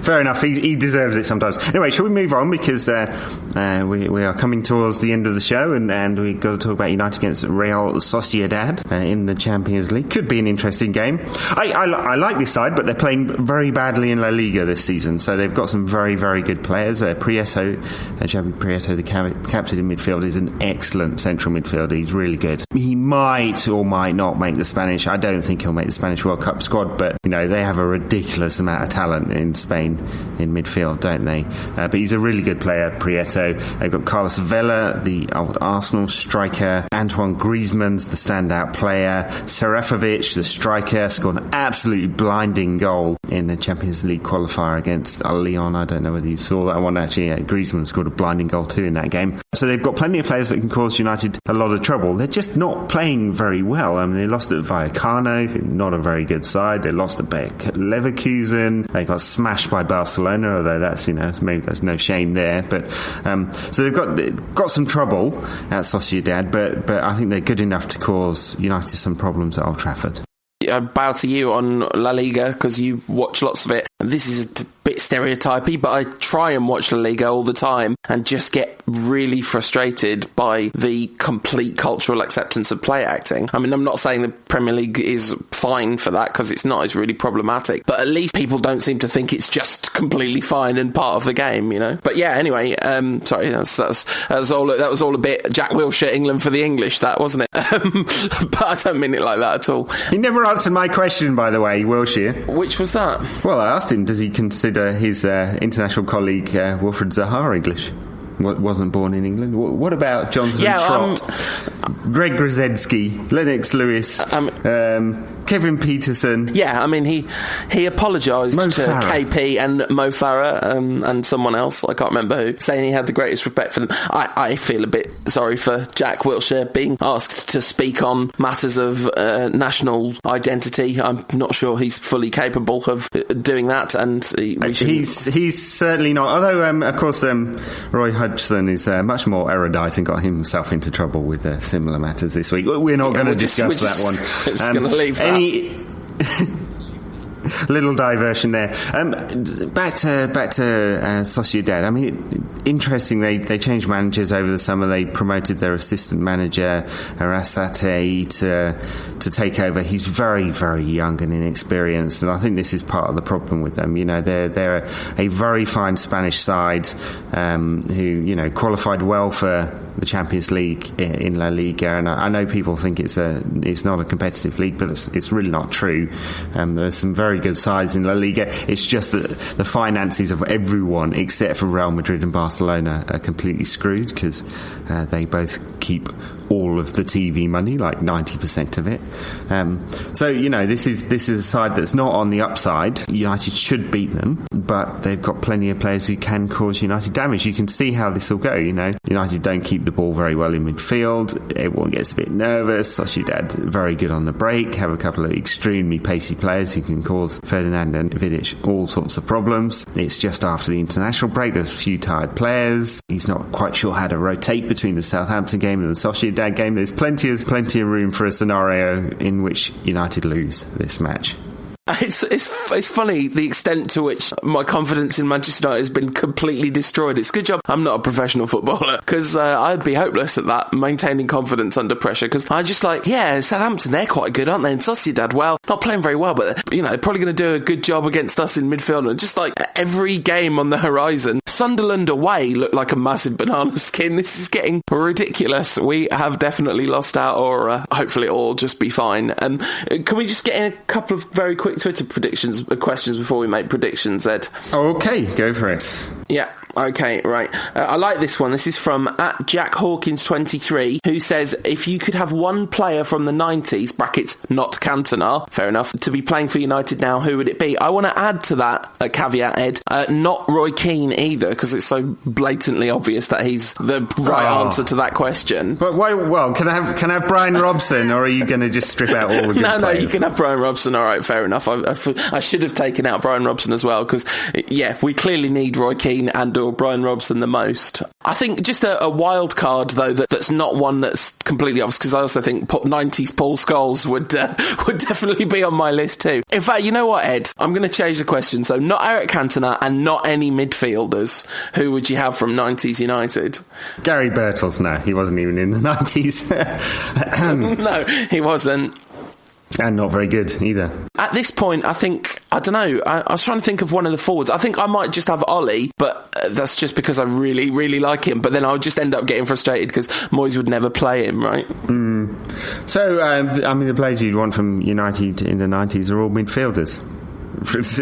Speaker 3: Fair enough, he deserves it sometimes. Anyway, shall we move on, because we are coming towards the end of the show, and we've got to talk about United against Real Sociedad in the Champions League. Could be an interesting game. I like this side, but they're playing very badly in La Liga this season, so they've got some very, very good players. Javi Prieto, the captain in midfield, is an excellent central midfielder. He's really good. He might or might not make the Spanish. I don't think he'll make the Spanish World Cup squad, but they have a ridiculous amount of talent in Spain in midfield, don't they? But he's a really good player, Prieto. They've got Carlos Vela, the old Arsenal striker. Antoine Griezmann's the standout player. Serefovic, the striker, scored an absolutely blinding goal in the Champions League qualifier against Lyon. I don't know whether you saw that one. Actually, Griezmann scored a blinding goal too in that game. So they've got plenty of players that can cause United a lot of trouble. They're just not playing very well. I mean, they lost at Vallecano, not a very good side. They lost at Bayer Leverkusen. They got smashed by Barcelona, although that's maybe there's no shame there. But so they've got some trouble at Sociedad, but I think they're good enough to cause United some problems at Old Trafford.
Speaker 2: I bow to you on La Liga because you watch lots of it. This is a bit stereotypy, but I try and watch La Liga all the time and just get really frustrated by the complete cultural acceptance of play acting. I mean, I'm not saying the Premier League is fine for that, because it's not. It's really problematic. But at least people don't seem to think it's just completely fine and part of the game, But yeah, anyway, sorry, that was all a bit Jack Wilshere, England for the English, that, wasn't it? But I don't mean it like that at all.
Speaker 3: He never answered my question, by the way, Wilshere.
Speaker 2: Which was that?
Speaker 3: Well, I asked him, does he consider his international colleague Wilfred Zaha English? Wasn't born in England. What about Johnson Trott, Greg Grozensky, Lennox Lewis, Kevin Peterson?
Speaker 2: Yeah, I mean, he apologised to KP and Mo Farah and someone else, I can't remember who, saying he had the greatest respect for them. I feel a bit sorry for Jack Wilshere being asked to speak on matters of national identity. I'm not sure he's fully capable of doing that, and
Speaker 3: he's certainly not. Although, of course, Roy Hodgson is much more erudite and got himself into trouble with similar matters this week. We're not going to discuss that one.
Speaker 2: We're just going to leave that.
Speaker 3: Little diversion there. Back to Sociedad. I mean, interesting. They changed managers over the summer. They promoted their assistant manager Arrasate to take over. He's very, very young and inexperienced, and I think this is part of the problem with them. They're a very fine Spanish side who qualified well for the Champions League in La Liga, and I know people think it's not a competitive league, but it's really not true. There's some very good sides in La Liga. It's just that the finances of everyone except for Real Madrid and Barcelona are completely screwed, because they both keep all of the TV money, like 90% of it. So this is a side that's not on the upside. United should beat them, but they've got plenty of players who can cause United damage. You can see how this will go. United don't keep the ball very well in midfield. Everyone gets a bit nervous. Sociedad very good on the break, have a couple of extremely pacey players who can cause Ferdinand and Vidic all sorts of problems. It's just after the international break. There's a few tired players. He's not quite sure how to rotate between the Southampton game and the Sociedad game. There's plenty of room for a scenario in which United lose this match.
Speaker 2: It's funny the extent to which my confidence in Manchester United has been completely destroyed. It's a good job I'm not a professional footballer, because I'd be hopeless at that, maintaining confidence under pressure, because I just Southampton, they're quite good, aren't they? And Sociedad, well, not playing very well, but they're probably going to do a good job against us in midfield. And just every game on the horizon, Sunderland away looked like a massive banana skin. This is getting ridiculous. We have definitely lost our aura. Hopefully it'll all just be fine. Can we just get in a couple of very quick Twitter questions before we make predictions, Ed?
Speaker 3: Okay, go for it.
Speaker 2: Yeah. Okay, right. I like this one. This is from @JackHawkins23, who says, if you could have one player from the 90s, brackets, not Cantona, fair enough, to be playing for United now, who would it be? I want to add to that a caveat, Ed, not Roy Keane either, because it's so blatantly obvious that he's the right answer to that question.
Speaker 3: But why? Well, can I have Brian Robson, or are you going to just strip out all the good players?
Speaker 2: No, you can have Brian Robson. All right, fair enough. I should have taken out Brian Robson as well, because, yeah, we clearly need Roy Keane and or Brian Robson the most. I think just a wild card, though, that's not one that's completely obvious, because I also think 90s Paul Scholes would definitely be on my list too. In fact, you know what, Ed? I'm going to change the question. So not Eric Cantona and not any midfielders. Who would you have from 90s United?
Speaker 3: Gary Birtles, no. He wasn't even in the 90s.
Speaker 2: No, he wasn't.
Speaker 3: And not very good either.
Speaker 2: At this point, I don't know, I was trying to think of one of the forwards. I think I might just have Ollie, but that's just because I really, really like him. But then I would just end up getting frustrated because Moyes would never play him, right?
Speaker 3: So, the players you'd want from United in the 90s are all midfielders.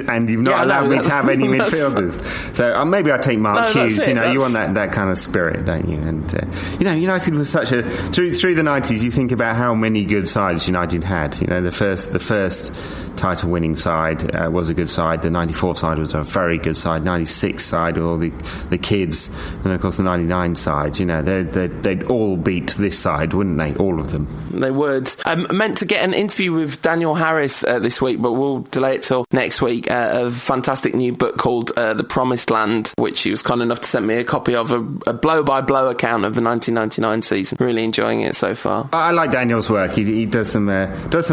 Speaker 3: And you've not allowed me to have any midfielders. So maybe I'll take Mark Hughes. You want that kind of spirit, don't you? And United was such a through the 90s. You think about how many good sides United had. The first title winning side was a good side. The 94 side was a very good side. 96 side with all the kids, and of course the 99 side. They'd all beat this side, wouldn't they? All of them.
Speaker 2: They would. I'm meant to get an interview with Daniel Harris this week, but we'll delay it till next week. A fantastic new book called The Promised Land, which he was kind enough to send me a copy of, a blow-by-blow account of the 1999 season. Really enjoying it so far.
Speaker 3: I like Daniel's work. He does some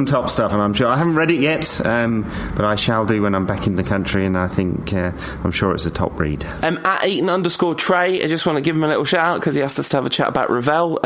Speaker 3: top stuff, and I'm sure I haven't read it yet, but I shall do when I'm back in the country, and I think I'm sure it's a top read.
Speaker 2: At Eaton_Trey, I just want to give him a little shout out because he asked us to have a chat about Ravel.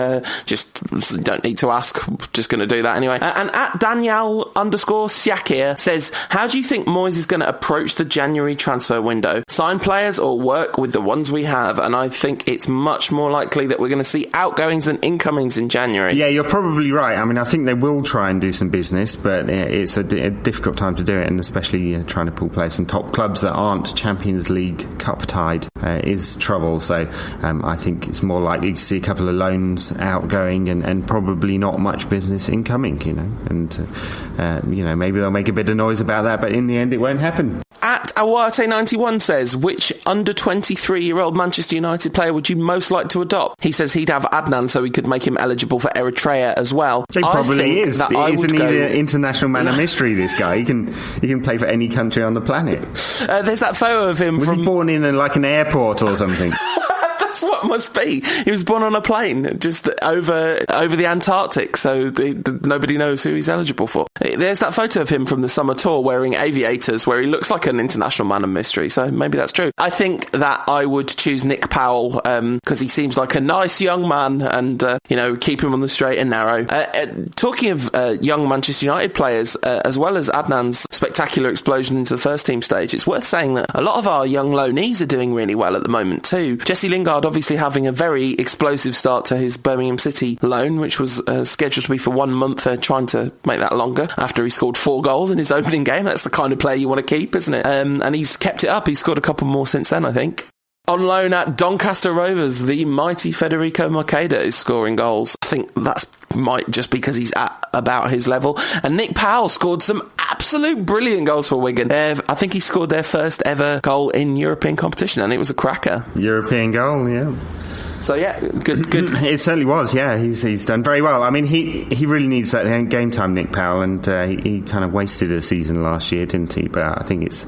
Speaker 2: Just don't need to ask, just going to do that anyway. And at Danielle_Siakir says, how do you think Moyes is going to approach the January transfer window? Sign players or work with the ones we have? And I think it's much more likely that we're going to see outgoings than incomings in January.
Speaker 3: Yeah, you're probably right. I think they will try and do some business, but it's a difficult time to do it, and especially trying to pull players from top clubs that aren't Champions League cup tied is trouble. So I think it's more likely to see a couple of loans outgoing and probably not much business incoming, and maybe they'll make a bit of noise about that, but in the end it won't happen.
Speaker 2: At Awate91 says, which under 23-year-old Manchester United player would you most like to adopt? He says he'd have Adnan so he could make him eligible for Eritrea as well.
Speaker 3: He probably is. Isn't he the international man of mystery, this guy? He can play for any country on the planet.
Speaker 2: There's that photo of him.
Speaker 3: Was he born in an airport or something?
Speaker 2: That's what it must be. He was born on a plane just over the Antarctic, so nobody knows who he's eligible for. There's that photo of him from the summer tour wearing aviators where he looks like an international man of mystery, so maybe that's true. I think that I would choose Nick Powell because he seems like a nice young man and, keep him on the straight and narrow. Talking of young Manchester United players, as well as Adnan's spectacular explosion into the first team stage, it's worth saying that a lot of our young loanees are doing really well at the moment too. Jesse Lingard obviously having a very explosive start to his Birmingham City loan, which was scheduled to be for 1 month. They're trying to make that longer after he scored 4 goals in his opening game. That's the kind of player you want to keep, isn't it? And he's kept it up. He's scored a couple more since then, I think. On loan at Doncaster Rovers, the mighty Federico Maqueda is scoring goals. I think that might just because he's at about his level. And Nick Powell scored some absolute brilliant goals for Wigan. I think he scored their first ever goal in European competition, and it was a cracker.
Speaker 3: European goal, yeah.
Speaker 2: So yeah, good.
Speaker 3: It certainly was. Yeah, he's done very well. He really needs that game time, Nick Powell, and he kind of wasted a season last year, didn't he? But I think it's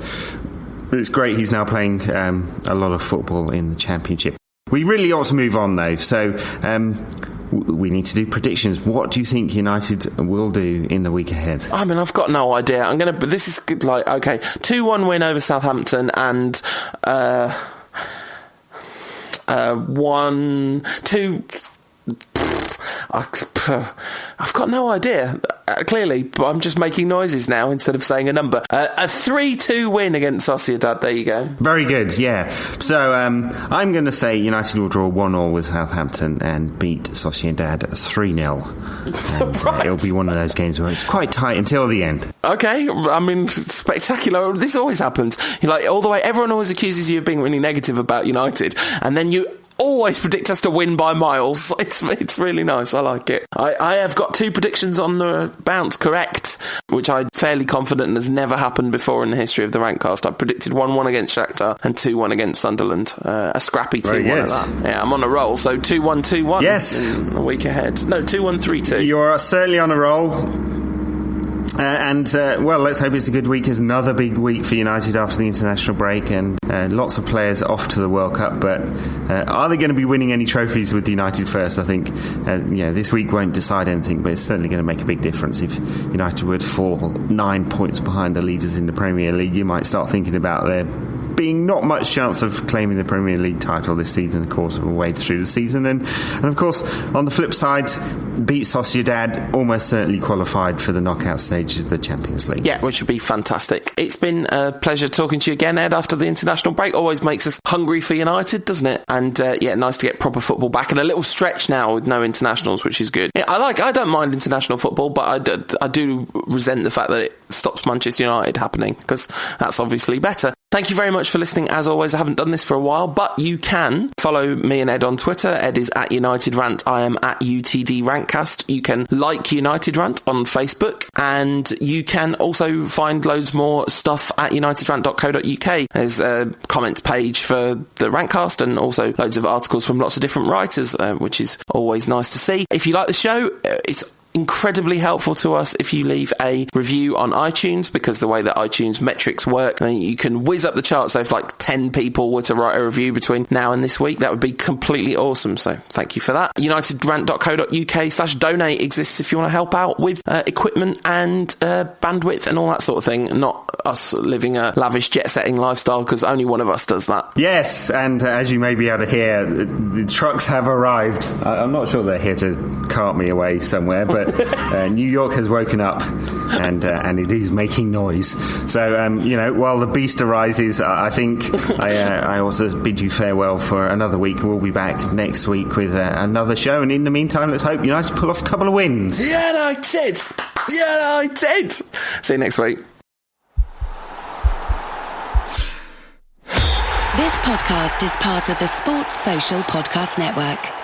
Speaker 3: great he's now playing a lot of football in the Championship. We really ought to move on though. So we need to do predictions. What do you think United will do in the week ahead?
Speaker 2: I've got no idea. But this is good, 2-1 win over Southampton and 1-2. I've got no idea, clearly, but I'm just making noises now instead of saying a number. A 3-2 win against Sociedad, there you go.
Speaker 3: Very good, yeah. So I'm going to say United will draw 1-1 with Southampton and beat Sociedad 3-0.
Speaker 2: Right.
Speaker 3: It'll be one of those games where it's quite tight until the end.
Speaker 2: Okay, spectacular. This always happens. All the way, everyone always accuses you of being really negative about United, and then you always predict us to win by miles. It's really nice. I like it. I have got 2 predictions on the bounce correct, which I'm fairly confident has never happened before in the history of the Rankcast. I predicted 1-1 against Shakhtar and 2-1 against Sunderland. A scrappy 2-1 at that. Yeah, I'm on a roll. So 2-1-2-1.
Speaker 3: Yes.
Speaker 2: In a week ahead. No, 2-1-3-2.
Speaker 3: You're certainly on a roll. Well, let's hope it's a good week. It's another big week for United after the international break, and lots of players off to the World Cup. But are they going to be winning any trophies with United first? I think this week won't decide anything, but it's certainly going to make a big difference. If United were to fall 9 points behind the leaders in the Premier League, you might start thinking about their being not much chance of claiming the Premier League title this season, of course, way through the season. And of course, on the flip side, beat Sociedad, almost certainly qualified for the knockout stage of the Champions League.
Speaker 2: Yeah, which would be fantastic. It's been a pleasure talking to you again, Ed, after the international break. Always makes us hungry for United, doesn't it? And nice to get proper football back, and a little stretch now with no internationals, which is good. Yeah, I don't mind international football, but I do resent the fact that it stops Manchester United happening, because that's obviously better. Thank you very much for listening. As always, I haven't done this for a while, but you can follow me and Ed on Twitter. Ed is at United Rant. I am at UTD Rantcast. You can like United Rant on Facebook, and you can also find loads more stuff at unitedrant.co.uk. There's a comments page for the Rantcast, and also loads of articles from lots of different writers, which is always nice to see. If you like the show, it's incredibly helpful to us if you leave a review on iTunes, because the way that iTunes metrics work, you can whiz up the charts. So if 10 people were to write a review between now and this week, that would be completely awesome. So thank you for that. UnitedRant.co.uk/donate exists if you want to help out with equipment and bandwidth and all that sort of thing. Not us living a lavish jet-setting lifestyle, because only one of us does that.
Speaker 3: Yes, and as you may be able to hear, the trucks have arrived. I'm not sure they're here to cart me away somewhere, but New York has woken up, and it is making noise. So while the beast arises, I think I also bid you farewell for another week. We'll be back next week with another show, and in the meantime, let's hope United pull off a couple of wins.
Speaker 2: United! See you next week.
Speaker 1: This podcast is part of the Sports Social Podcast Network.